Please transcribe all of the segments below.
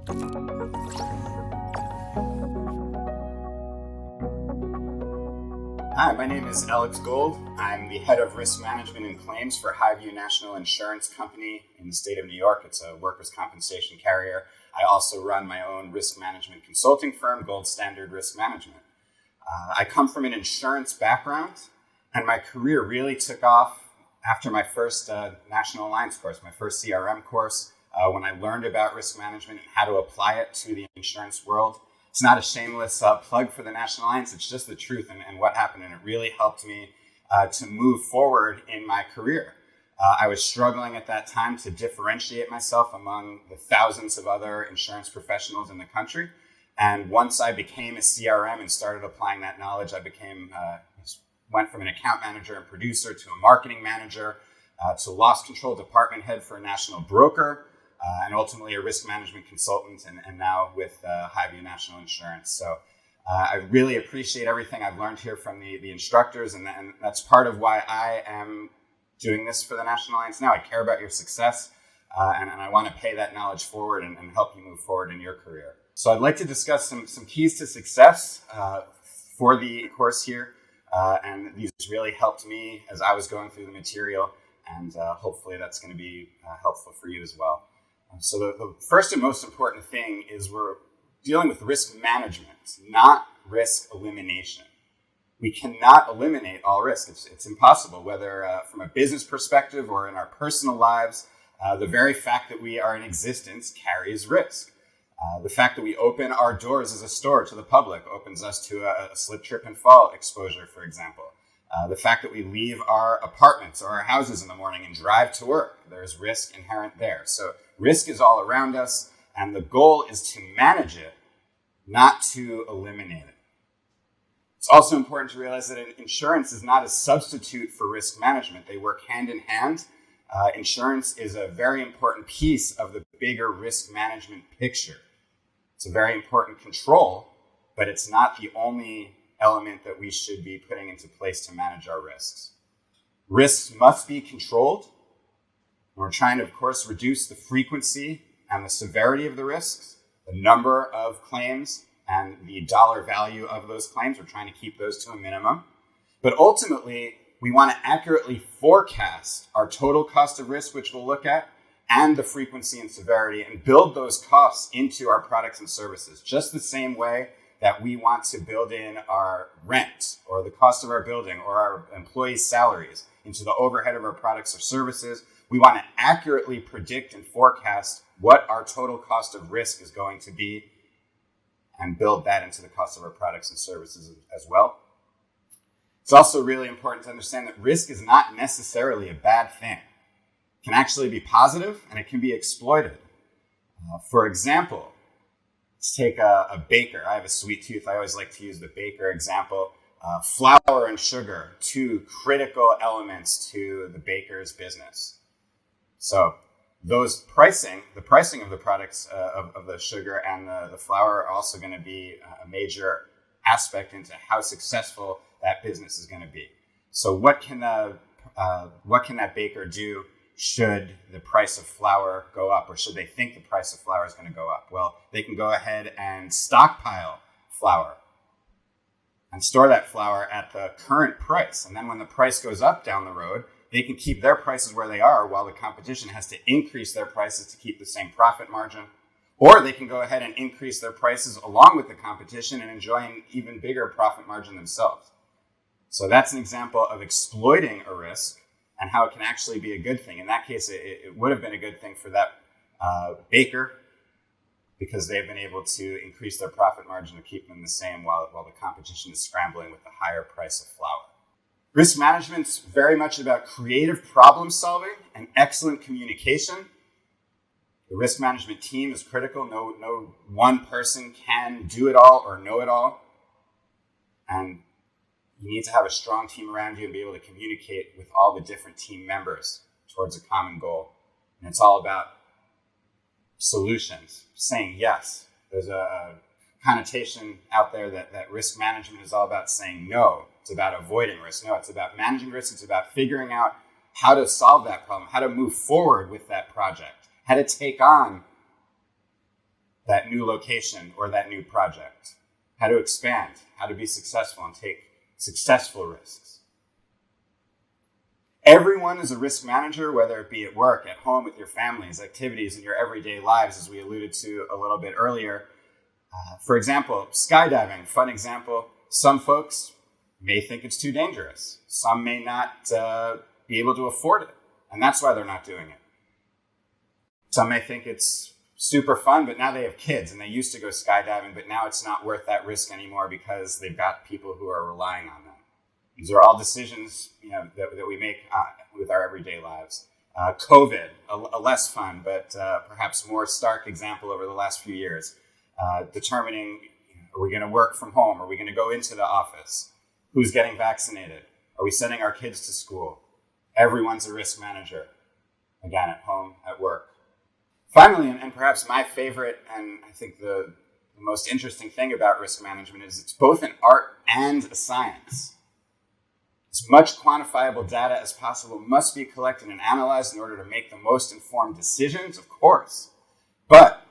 Hi, my name is Alex Gold. I'm the head of risk management and claims for Highview National Insurance Company in the state of New York. It's a workers' compensation carrier. I also run my own risk management consulting firm, Gold Standard Risk Management. I come from an insurance background, and my career really took off after my first National Alliance course, my first CRM course, when I learned about risk management and how to apply it to the insurance world. It's not a shameless plug for the National Alliance. It's just the truth and what happened. And it really helped me to move forward in my career. I was struggling at that time to differentiate myself among the thousands of other insurance professionals in the country. And once I became a CRM and started applying that knowledge, I went from an account manager and producer to a marketing manager, to loss control department head for a national broker, and ultimately a risk management consultant, and now with Highview National Insurance. So I really appreciate everything I've learned here from the instructors, and that's part of why I am doing this for the National Alliance now. I care about your success, and I want to pay that knowledge forward and help you move forward in your career. So I'd like to discuss some keys to success for the course here, and these really helped me as I was going through the material, and hopefully that's going to be helpful for you as well. So the first and most important thing is we're dealing with risk management, not risk elimination. We cannot eliminate all risk. It's impossible, whether from a business perspective or in our personal lives. The very fact that we are in existence carries risk. The fact that we open our doors as a store to the public opens us to a slip, trip, and fall exposure, for example. The fact that we leave our apartments or our houses in the morning and drive to work, there's risk inherent there. So risk is all around us, and the goal is to manage it, not to eliminate it. It's also important to realize that insurance is not a substitute for risk management. They work hand in hand. Insurance is a very important piece of the bigger risk management picture. It's a very important control, but it's not the only element that we should be putting into place to manage our risks. Risks must be controlled. We're trying to, of course, reduce the frequency and the severity of the risks, the number of claims, and the dollar value of those claims. We're trying to keep those to a minimum. But ultimately, we want to accurately forecast our total cost of risk, which we'll look at, and the frequency and severity, and build those costs into our products and services, just the same way that we want to build in our rent or the cost of our building or our employees' salaries into the overhead of our products or services. We want to accurately predict and forecast what our total cost of risk is going to be and build that into the cost of our products and services as well. It's also really important to understand that risk is not necessarily a bad thing. It can actually be positive and it can be exploited. For example, let's take a baker. I have a sweet tooth. I always like to use the baker example. Flour and sugar, two critical elements to the baker's business. So the pricing of the products of the sugar and the flour are also going to be a major aspect into how successful that business is going to be. So what can that baker do should the price of flour go up, or should they think the price of flour is going to go up? Well, they can go ahead and stockpile flour and store that flour at the current price. And then when the price goes up down the road, they can keep their prices where they are while the competition has to increase their prices to keep the same profit margin. Or they can go ahead and increase their prices along with the competition and enjoy an even bigger profit margin themselves. So that's an example of exploiting a risk and how it can actually be a good thing. In that case, it would have been a good thing for that baker because they've been able to increase their profit margin to keep them the same while the competition is scrambling with the higher price of flour. Risk management's very much about creative problem solving and excellent communication. The risk management team is critical. No one person can do it all or know it all. And you need to have a strong team around you and be able to communicate with all the different team members towards a common goal. And it's all about solutions, saying yes. There's a connotation out there that risk management is all about saying no. It's about avoiding risk. No, it's about managing risk. It's about figuring out how to solve that problem, how to move forward with that project, how to take on that new location or that new project, how to expand, how to be successful and take successful risks. Everyone is a risk manager, whether it be at work, at home, with your families, activities, in your everyday lives, as we alluded to a little bit earlier. For example, skydiving, fun example. Some folks may think it's too dangerous. Some may not be able to afford it, and that's why they're not doing it. Some may think it's super fun, but now they have kids and they used to go skydiving, but now it's not worth that risk anymore because they've got people who are relying on them. These are all decisions, that we make with our everyday lives. COVID, a less fun, but perhaps more stark example over the last few years. Determining, are we going to work from home? Are we going to go into the office? Who's getting vaccinated? Are we sending our kids to school? Everyone's a risk manager. Again, at home, at work. Finally, and perhaps my favorite, and I think the most interesting thing about risk management is it's both an art and a science. As much quantifiable data as possible must be collected and analyzed in order to make the most informed decisions, of course. But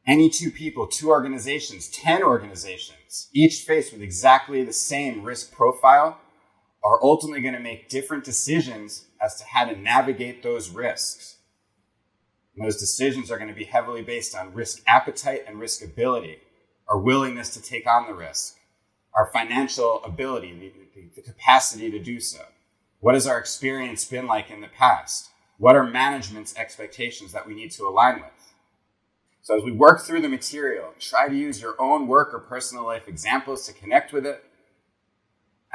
any two people, two organizations, 10 organizations, each faced with exactly the same risk profile, are ultimately going to make different decisions as to how to navigate those risks. And those decisions are going to be heavily based on risk appetite and risk ability, our willingness to take on the risk, our financial ability, the capacity to do so. What has our experience been like in the past? What are management's expectations that we need to align with? So as we work through the material, try to use your own work or personal life examples to connect with it.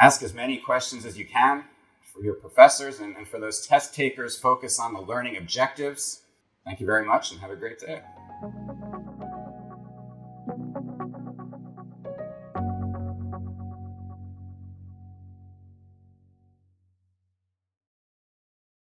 Ask as many questions as you can for your professors, and for those test takers, focus on the learning objectives. Thank you very much and have a great day.